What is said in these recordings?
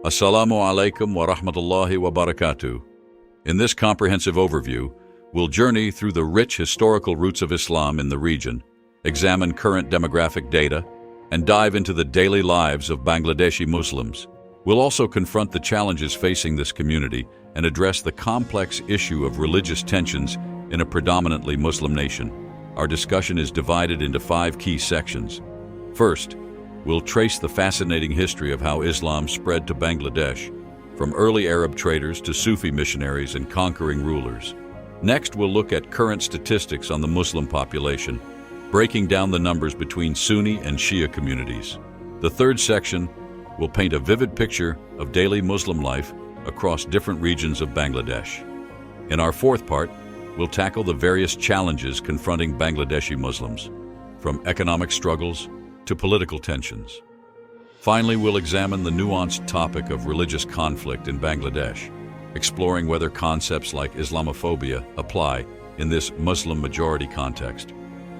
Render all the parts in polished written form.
Assalamu alaikum wa rahmatullahi wa barakatuh. In this comprehensive overview, we'll journey through the rich historical roots of Islam in the region, examine current demographic data, and dive into the daily lives of Bangladeshi Muslims. We'll also confront the challenges facing this community and address the complex issue of religious tensions in a predominantly Muslim nation. Our discussion is divided into 5 key sections. First, we'll trace the fascinating history of how Islam spread to Bangladesh, from early Arab traders to Sufi missionaries and conquering rulers. Next, we'll look at current statistics on the Muslim population, breaking down the numbers between Sunni and Shia communities. The third section will paint a vivid picture of daily Muslim life across different regions of Bangladesh. In our fourth part, we'll tackle the various challenges confronting Bangladeshi Muslims, from economic struggles to political tensions. Finally, we'll examine the nuanced topic of religious conflict in Bangladesh, exploring whether concepts like Islamophobia apply in this Muslim-majority context.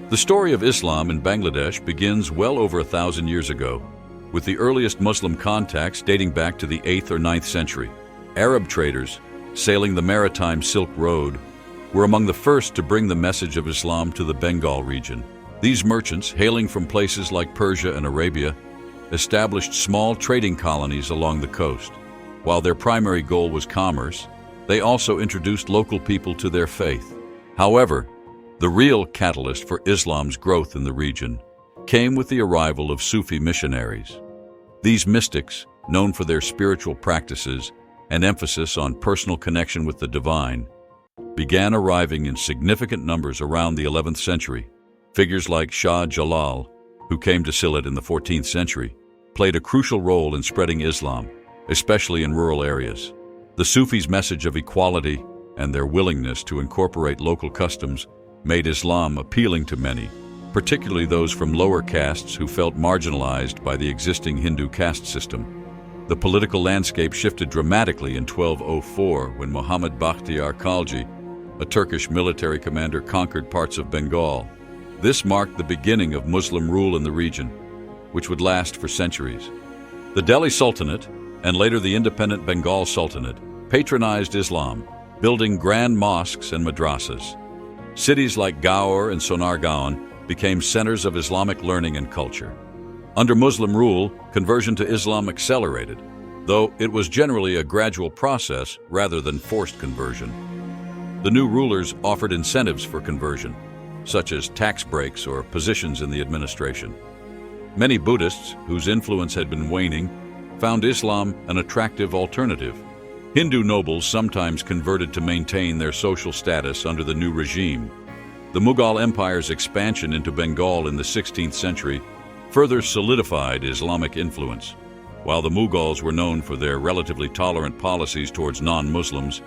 The story of Islam in Bangladesh begins well over 1,000 years ago, with the earliest Muslim contacts dating back to the 8th or 9th century. Arab traders, sailing the maritime Silk Road, were among the first to bring the message of Islam to the Bengal region. These merchants, hailing from places like Persia and Arabia, established small trading colonies along the coast. While their primary goal was commerce, they also introduced local people to their faith. However, the real catalyst for Islam's growth in the region came with the arrival of Sufi missionaries. These mystics, known for their spiritual practices and emphasis on personal connection with the divine, began arriving in significant numbers around the 11th century. Figures like Shah Jalal, who came to Sylhet in the 14th century, played a crucial role in spreading Islam, especially in rural areas. The Sufis' message of equality and their willingness to incorporate local customs made Islam appealing to many, particularly those from lower castes who felt marginalized by the existing Hindu caste system. The political landscape shifted dramatically in 1204 when Muhammad Bakhtiar Khalji, a Turkish military commander, conquered parts of Bengal. This marked the beginning of Muslim rule in the region, which would last for centuries. The Delhi Sultanate, and later the independent Bengal Sultanate, patronized Islam, building grand mosques and madrasas. Cities like Gaur and Sonargaon became centers of Islamic learning and culture. Under Muslim rule, conversion to Islam accelerated, though it was generally a gradual process rather than forced conversion. The new rulers offered incentives for conversion, such as tax breaks or positions in the administration. Many Buddhists, whose influence had been waning, found Islam an attractive alternative. Hindu nobles sometimes converted to maintain their social status under the new regime. The Mughal Empire's expansion into Bengal in the 16th century further solidified Islamic influence. While the Mughals were known for their relatively tolerant policies towards non-Muslims,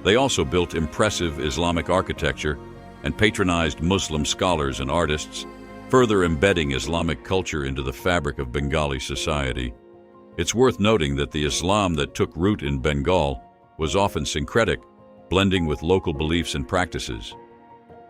they also built impressive Islamic architecture and patronized Muslim scholars and artists, further embedding Islamic culture into the fabric of Bengali society. It's worth noting that the Islam that took root in Bengal was often syncretic, blending with local beliefs and practices.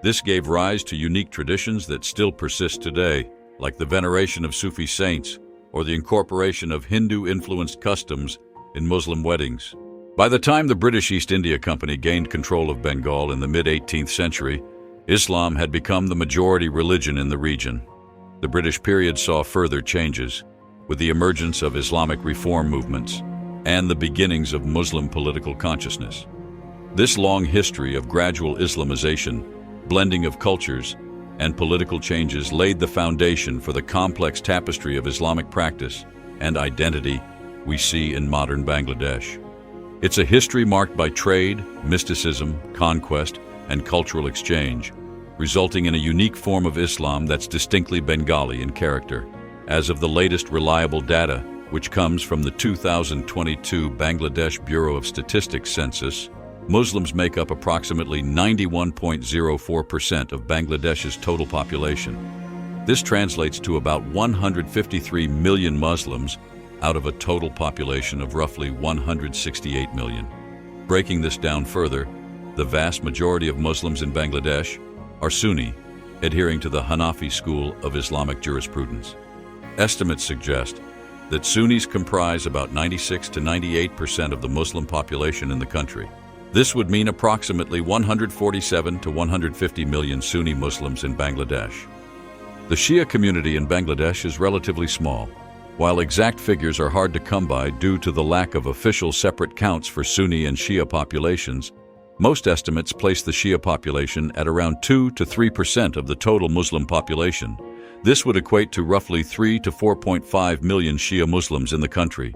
This gave rise to unique traditions that still persist today, like the veneration of Sufi saints or the incorporation of Hindu-influenced customs in Muslim weddings. By the time the British East India Company gained control of Bengal in the mid-18th century, Islam had become the majority religion in the region. The British period saw further changes, with the emergence of Islamic reform movements and the beginnings of Muslim political consciousness. This long history of gradual Islamization, blending of cultures, and political changes laid the foundation for the complex tapestry of Islamic practice and identity we see in modern Bangladesh. It's a history marked by trade, mysticism, conquest, and cultural exchange, resulting in a unique form of Islam that's distinctly Bengali in character. As of the latest reliable data, which comes from the 2022 Bangladesh Bureau of Statistics census, Muslims make up approximately 91.04% of Bangladesh's total population. This translates to about 153 million Muslims out of a total population of roughly 168 million. Breaking this down further, the vast majority of Muslims in Bangladesh are Sunni, adhering to the Hanafi school of Islamic jurisprudence. Estimates suggest that Sunnis comprise about 96 to 98% of the Muslim population in the country. This would mean approximately 147 to 150 million Sunni Muslims in Bangladesh. The Shia community in Bangladesh is relatively small. While exact figures are hard to come by due to the lack of official separate counts for Sunni and Shia populations, most estimates place the Shia population at around 2 to 3% of the total Muslim population. This would equate to roughly 3 to 4.5 million Shia Muslims in the country.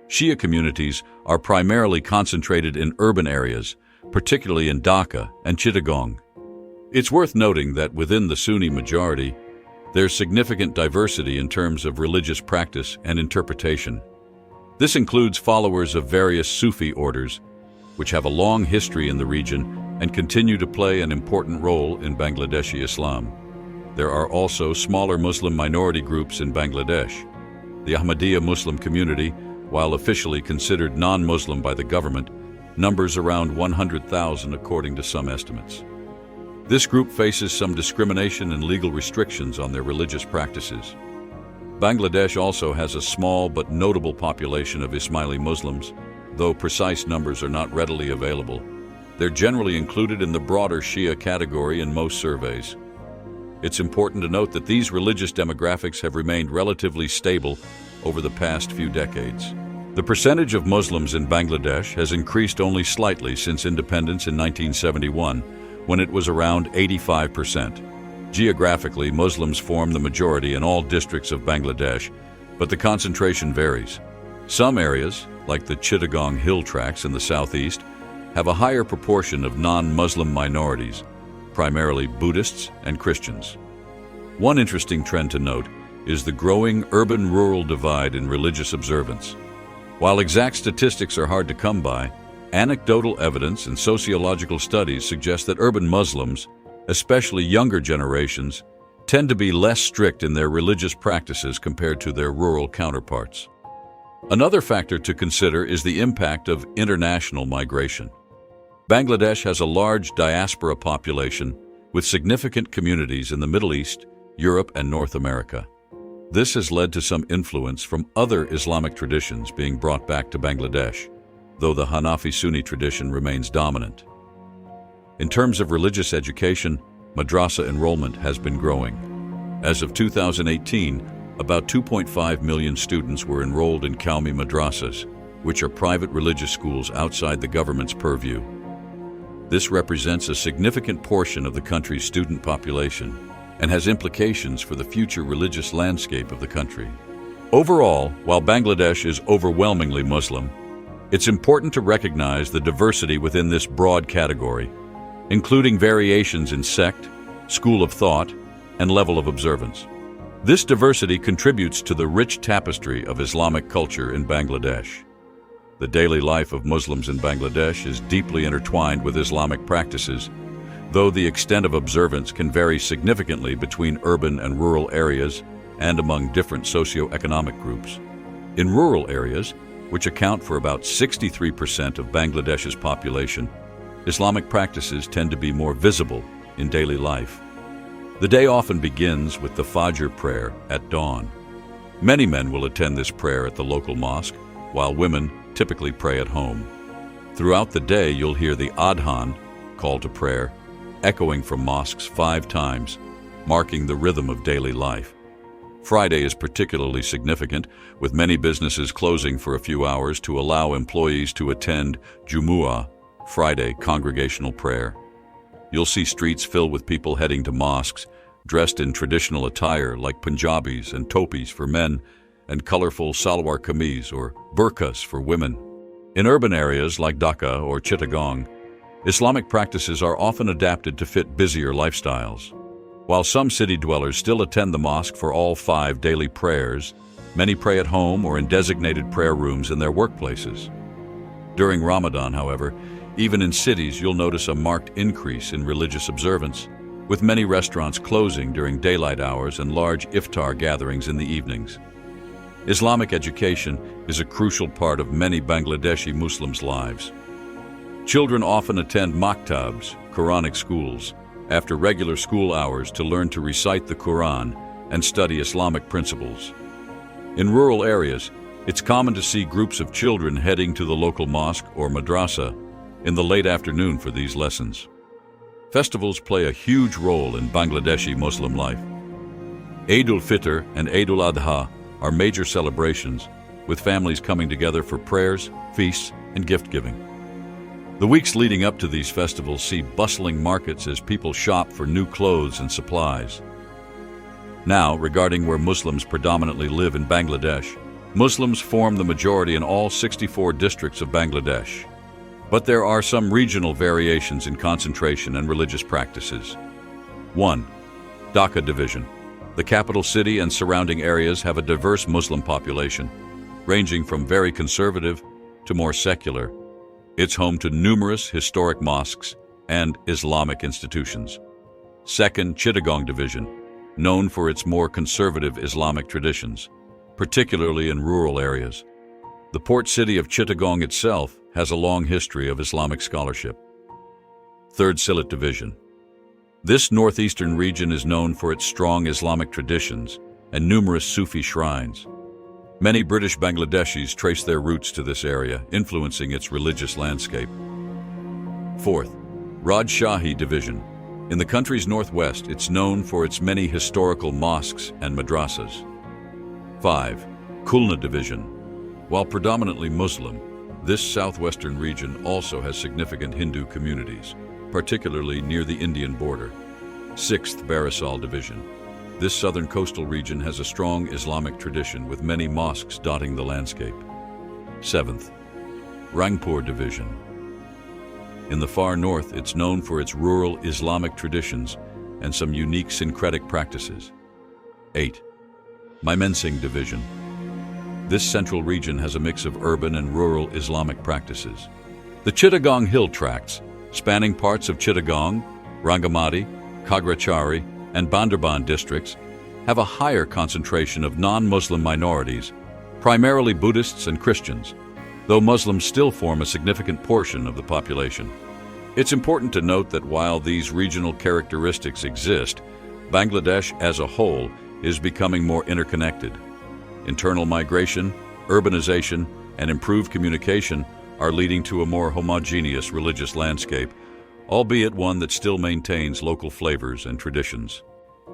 Shia communities are primarily concentrated in urban areas, particularly in Dhaka and Chittagong. It's worth noting that within the Sunni majority, there's significant diversity in terms of religious practice and interpretation. This includes followers of various Sufi orders, which have a long history in the region and continue to play an important role in Bangladeshi Islam. There are also smaller Muslim minority groups in Bangladesh. The Ahmadiyya Muslim community, while officially considered non-Muslim by the government, numbers around 100,000 according to some estimates. This group faces some discrimination and legal restrictions on their religious practices. Bangladesh also has a small but notable population of Ismaili Muslims. Though precise numbers are not readily available, they're generally included in the broader Shia category in most surveys. It's important to note that these religious demographics have remained relatively stable over the past few decades. The percentage of Muslims in Bangladesh has increased only slightly since independence in 1971, when it was around 85%. Geographically, Muslims form the majority in all districts of Bangladesh, but the concentration varies. Some areas, like the Chittagong Hill Tracts in the southeast, have a higher proportion of non-Muslim minorities, primarily Buddhists and Christians. One interesting trend to note is the growing urban-rural divide in religious observance. While exact statistics are hard to come by, anecdotal evidence and sociological studies suggest that urban Muslims, especially younger generations, tend to be less strict in their religious practices compared to their rural counterparts. Another factor to consider is the impact of international migration. Bangladesh has a large diaspora population with significant communities in the Middle East, Europe, and North America. This has led to some influence from other Islamic traditions being brought back to Bangladesh, though the Hanafi Sunni tradition remains dominant. In terms of religious education, madrasa enrollment has been growing. As of 2018, about 2.5 million students were enrolled in Qaumi madrasas, which are private religious schools outside the government's purview. This represents a significant portion of the country's student population and has implications for the future religious landscape of the country. Overall, while Bangladesh is overwhelmingly Muslim, it's important to recognize the diversity within this broad category, including variations in sect, school of thought, and level of observance. This diversity contributes to the rich tapestry of Islamic culture in Bangladesh. The daily life of Muslims in Bangladesh is deeply intertwined with Islamic practices, though the extent of observance can vary significantly between urban and rural areas and among different socio-economic groups. In rural areas, which account for about 63% of Bangladesh's population, Islamic practices tend to be more visible in daily life. The day often begins with the Fajr prayer at dawn. Many men will attend this prayer at the local mosque, while women typically pray at home. Throughout the day, you'll hear the Adhan, call to prayer, echoing from mosques 5 times, marking the rhythm of daily life. Friday is particularly significant, with many businesses closing for a few hours to allow employees to attend Jumu'ah, Friday congregational prayer. You'll see streets filled with people heading to mosques, dressed in traditional attire like Punjabis and topis for men, and colorful salwar kameez or burqas for women. In urban areas like Dhaka or Chittagong, Islamic practices are often adapted to fit busier lifestyles. While some city dwellers still attend the mosque for all 5 daily prayers, many pray at home or in designated prayer rooms in their workplaces. During Ramadan, however, even in cities you'll notice a marked increase in religious observance, with many restaurants closing during daylight hours and large iftar gatherings in the evenings. Islamic education is a crucial part of many Bangladeshi Muslims' lives. Children often attend maktabs, Quranic schools, after regular school hours to learn to recite the Quran and study Islamic principles. In rural areas, it's common to see groups of children heading to the local mosque or madrasa in the late afternoon for these lessons. Festivals play a huge role in Bangladeshi Muslim life. Eid al-Fitr and Eid al-Adha are major celebrations, with families coming together for prayers, feasts, and gift-giving. The weeks leading up to these festivals see bustling markets as people shop for new clothes and supplies. Now, regarding where Muslims predominantly live in Bangladesh, Muslims form the majority in all 64 districts of Bangladesh. But there are some regional variations in concentration and religious practices. 1. Dhaka Division. The capital city and surrounding areas have a diverse Muslim population, ranging from very conservative to more secular. It's home to numerous historic mosques and Islamic institutions. 2nd, Chittagong Division, known for its more conservative Islamic traditions, particularly in rural areas. The port city of Chittagong itself has a long history of Islamic scholarship. 3rd, Sylhet Division. This northeastern region is known for its strong Islamic traditions and numerous Sufi shrines. Many British Bangladeshis trace their roots to this area, influencing its religious landscape. 4th, Rajshahi Division. In the country's northwest, it's known for its many historical mosques and madrasas. 5. Khulna Division. While predominantly Muslim, this southwestern region also has significant Hindu communities, particularly near the Indian border. 6th, Barisal Division. This southern coastal region has a strong Islamic tradition with many mosques dotting the landscape. 7th, Rangpur Division. In the far north, it's known for its rural Islamic traditions and some unique syncretic practices. 8. Mymensingh Division. This central region has a mix of urban and rural Islamic practices. The Chittagong Hill Tracts, spanning parts of Chittagong, Rangamati, Khagrachari, and Bandarban districts, have a higher concentration of non-Muslim minorities, primarily Buddhists and Christians, though Muslims still form a significant portion of the population. It's important to note that while these regional characteristics exist, Bangladesh as a whole is becoming more interconnected. Internal migration, urbanization, and improved communication are leading to a more homogeneous religious landscape, albeit one that still maintains local flavors and traditions.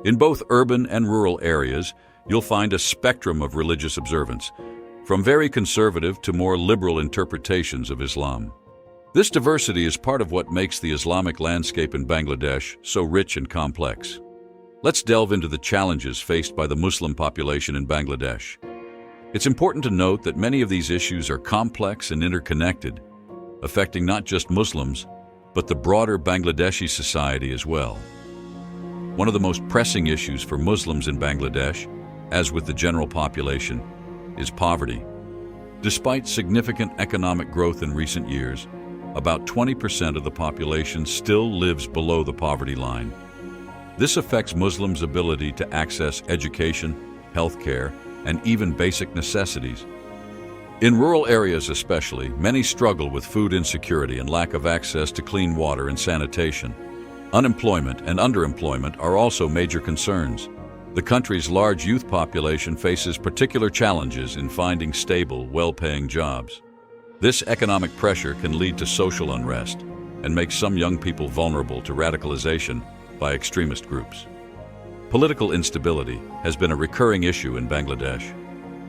In both urban and rural areas, you'll find a spectrum of religious observance, from very conservative to more liberal interpretations of Islam. This diversity is part of what makes the Islamic landscape in Bangladesh so rich and complex. Let's delve into the challenges faced by the Muslim population in Bangladesh. It's important to note that many of these issues are complex and interconnected, affecting not just Muslims, but the broader Bangladeshi society as well. One of the most pressing issues for Muslims in Bangladesh, as with the general population, is poverty. Despite significant economic growth in recent years, about 20% of the population still lives below the poverty line. This affects Muslims' ability to access education, healthcare, and even basic necessities. In rural areas especially, many struggle with food insecurity and lack of access to clean water and sanitation. Unemployment and underemployment are also major concerns. The country's large youth population faces particular challenges in finding stable, well-paying jobs. This economic pressure can lead to social unrest and make some young people vulnerable to radicalization by extremist groups. Political instability has been a recurring issue in Bangladesh.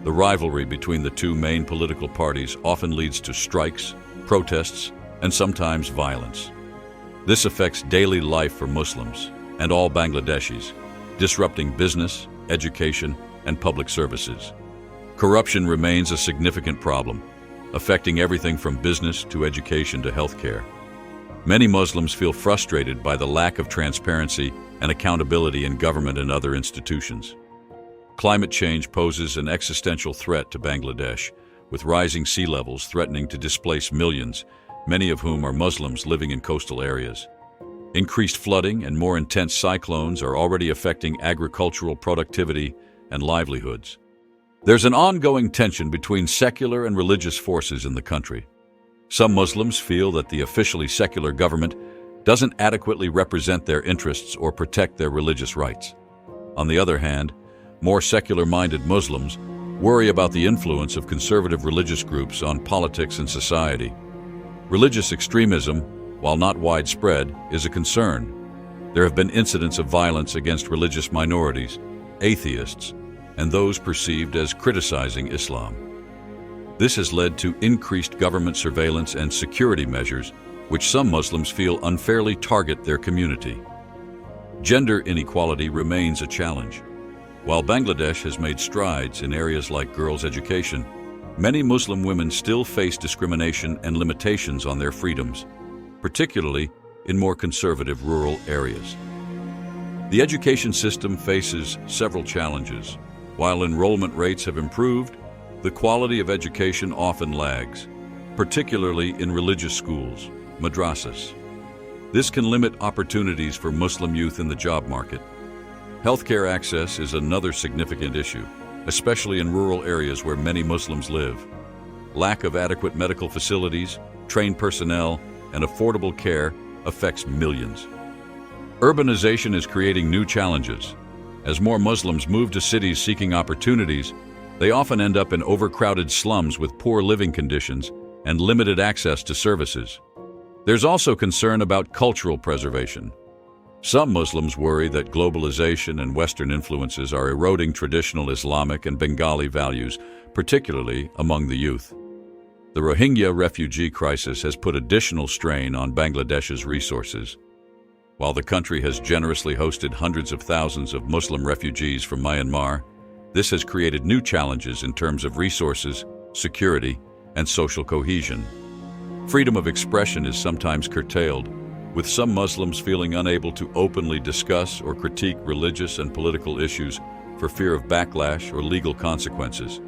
The rivalry between the two main political parties often leads to strikes, protests, and sometimes violence. This affects daily life for Muslims and all Bangladeshis, disrupting business, education, and public services. Corruption remains a significant problem, affecting everything from business to education to healthcare. Many Muslims feel frustrated by the lack of transparency and accountability in government and other institutions. Climate change poses an existential threat to Bangladesh, with rising sea levels threatening to displace millions, many of whom are Muslims living in coastal areas. Increased flooding and more intense cyclones are already affecting agricultural productivity and livelihoods. There's an ongoing tension between secular and religious forces in the country. Some Muslims feel that the officially secular government doesn't adequately represent their interests or protect their religious rights. On the other hand, more secular-minded Muslims worry about the influence of conservative religious groups on politics and society. Religious extremism, while not widespread, is a concern. There have been incidents of violence against religious minorities, atheists, and those perceived as criticizing Islam. This has led to increased government surveillance and security measures, which some Muslims feel unfairly target their community. Gender inequality remains a challenge. While Bangladesh has made strides in areas like girls' education, many Muslim women still face discrimination and limitations on their freedoms, particularly in more conservative rural areas. The education system faces several challenges. While enrollment rates have improved, the quality of education often lags, particularly in religious schools, madrasas. This can limit opportunities for Muslim youth in the job market. Healthcare access is another significant issue, especially in rural areas where many Muslims live. Lack of adequate medical facilities, trained personnel, and affordable care affects millions. Urbanization is creating new challenges. As more Muslims move to cities seeking opportunities, they often end up in overcrowded slums with poor living conditions and limited access to services. There's also concern about cultural preservation. Some Muslims worry that globalization and Western influences are eroding traditional Islamic and Bengali values, particularly among the youth. The Rohingya refugee crisis has put additional strain on Bangladesh's resources. While the country has generously hosted hundreds of thousands of Muslim refugees from Myanmar, this has created new challenges in terms of resources, security, and social cohesion. Freedom of expression is sometimes curtailed, with some Muslims feeling unable to openly discuss or critique religious and political issues for fear of backlash or legal consequences.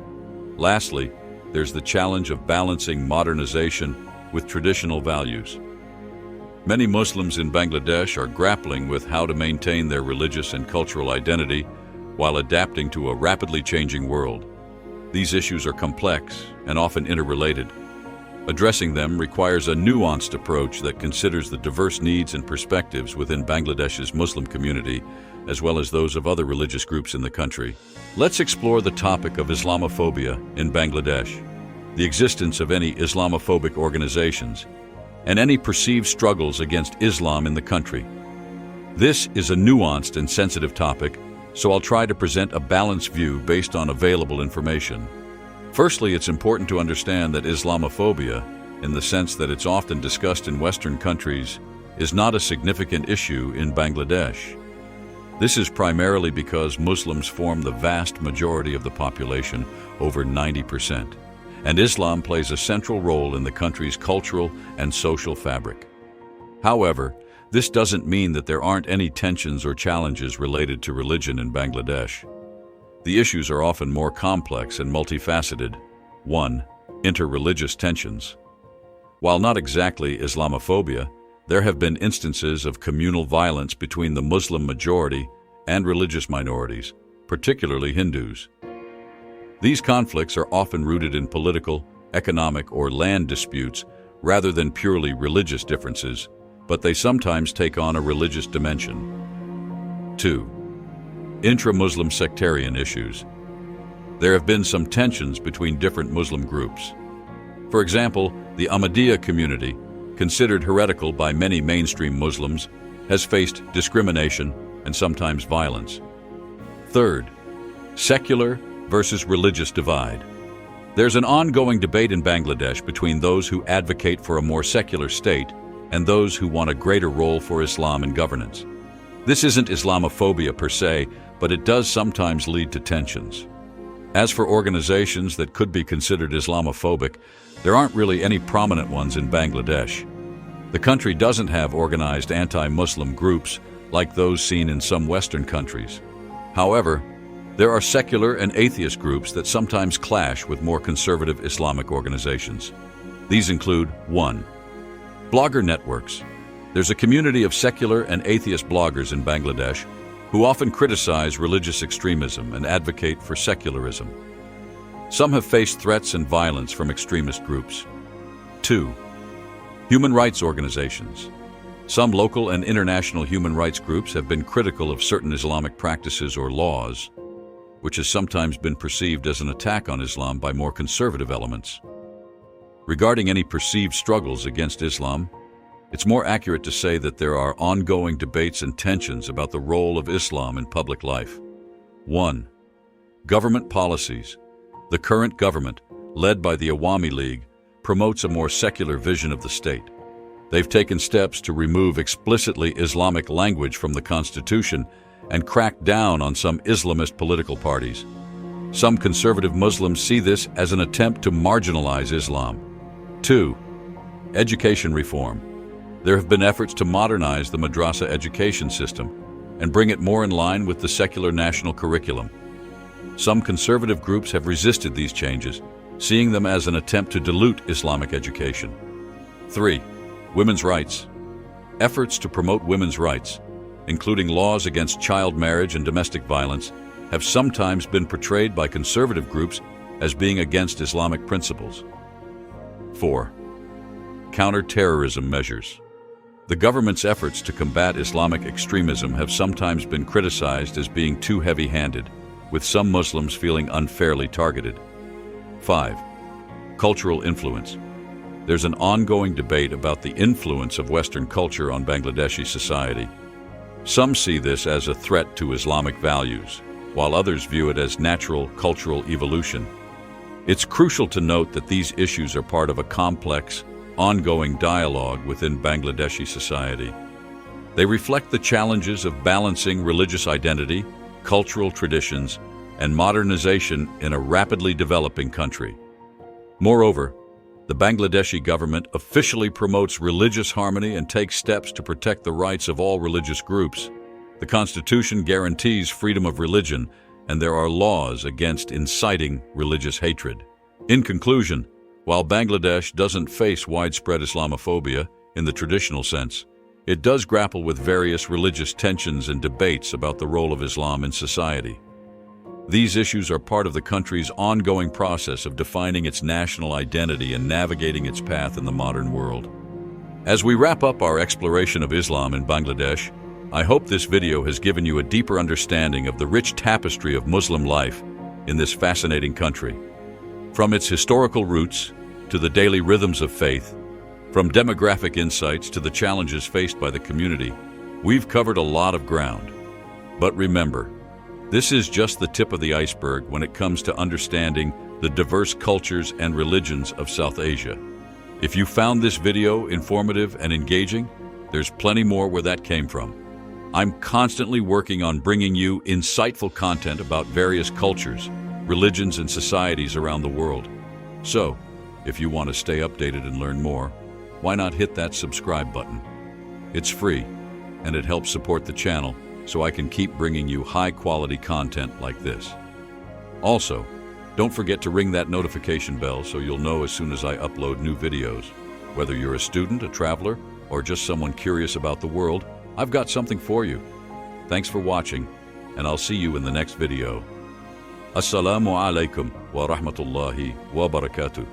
Lastly, there's the challenge of balancing modernization with traditional values. Many Muslims in Bangladesh are grappling with how to maintain their religious and cultural identity while adapting to a rapidly changing world. These issues are complex and often interrelated. Addressing them requires a nuanced approach that considers the diverse needs and perspectives within Bangladesh's Muslim community, as well as those of other religious groups in the country. Let's explore the topic of Islamophobia in Bangladesh, the existence of any Islamophobic organizations, and any perceived struggles against Islam in the country. This is a nuanced and sensitive topic, so I'll try to present a balanced view based on available information. Firstly, it's important to understand that Islamophobia, in the sense that it's often discussed in Western countries, is not a significant issue in Bangladesh. This is primarily because Muslims form the vast majority of the population, over 90%, and Islam plays a central role in the country's cultural and social fabric. However, this doesn't mean that there aren't any tensions or challenges related to religion in Bangladesh. The issues are often more complex and multifaceted. 1. Interreligious tensions. While not exactly Islamophobia, there have been instances of communal violence between the Muslim majority and religious minorities, particularly Hindus. These conflicts are often rooted in political, economic, or land disputes rather than purely religious differences, but they sometimes take on a religious dimension. 2. Intra-Muslim sectarian issues. There have been some tensions between different Muslim groups. For example, the Ahmadiyya community, considered heretical by many mainstream Muslims, has faced discrimination and sometimes violence. Third, secular versus religious divide. There's an ongoing debate in Bangladesh between those who advocate for a more secular state and those who want a greater role for Islam in governance. This isn't Islamophobia per se, but it does sometimes lead to tensions. As for organizations that could be considered Islamophobic, there aren't really any prominent ones in Bangladesh. The country doesn't have organized anti-Muslim groups like those seen in some Western countries. However, there are secular and atheist groups that sometimes clash with more conservative Islamic organizations. These include 1. Blogger networks. There's a community of secular and atheist bloggers in Bangladesh who often criticize religious extremism and advocate for secularism. Some have faced threats and violence from extremist groups. 2. Human rights organizations. Some local and international human rights groups have been critical of certain Islamic practices or laws. which has sometimes been perceived as an attack on Islam by more conservative elements. Regarding any perceived struggles against Islam, it's more accurate to say that there are ongoing debates and tensions about the role of Islam in public life. 1. Government policies. The current government, led by the Awami League, promotes a more secular vision of the state. They've taken steps to remove explicitly Islamic language from the constitution and crack down on some Islamist political parties. Some conservative Muslims see this as an attempt to marginalize Islam. 2. Education reform. There have been efforts to modernize the madrasa education system and bring it more in line with the secular national curriculum. Some conservative groups have resisted these changes, seeing them as an attempt to dilute Islamic education. 3. Women's rights. Efforts to promote women's rights, including laws against child marriage and domestic violence, have sometimes been portrayed by conservative groups as being against Islamic principles. 4. Counter-terrorism measures. The government's efforts to combat Islamic extremism have sometimes been criticized as being too heavy-handed, with some Muslims feeling unfairly targeted. 5. Cultural influence. There's an ongoing debate about the influence of Western culture on Bangladeshi society. Some see this as a threat to Islamic values, while others view it as natural cultural evolution. It's crucial to note that these issues are part of a complex, ongoing dialogue within Bangladeshi society. They reflect the challenges of balancing religious identity, cultural traditions, and modernization in a rapidly developing country. Moreover, the Bangladeshi government officially promotes religious harmony and takes steps to protect the rights of all religious groups. The Constitution guarantees freedom of religion, and there are laws against inciting religious hatred. In conclusion, while Bangladesh doesn't face widespread Islamophobia in the traditional sense, it does grapple with various religious tensions and debates about the role of Islam in society. These issues are part of the country's ongoing process of defining its national identity and navigating its path in the modern world. As we wrap up our exploration of Islam in Bangladesh, I hope this video has given you a deeper understanding of the rich tapestry of Muslim life in this fascinating country. From its historical roots to the daily rhythms of faith, from demographic insights to the challenges faced by the community, we've covered a lot of ground. But remember, this is just the tip of the iceberg when it comes to understanding the diverse cultures and religions of South Asia. If you found this video informative and engaging, there's plenty more where that came from. I'm constantly working on bringing you insightful content about various cultures, religions, and societies around the world. So, if you want to stay updated and learn more, why not hit that subscribe button? It's free, and it helps support the channel so I can keep bringing you high-quality content like this. Also, don't forget to ring that notification bell so you'll know as soon as I upload new videos. Whether you're a student, a traveler, or just someone curious about the world, I've got something for you. Thanks for watching, and I'll see you in the next video. Assalamu alaikum wa rahmatullahi wa barakatuh.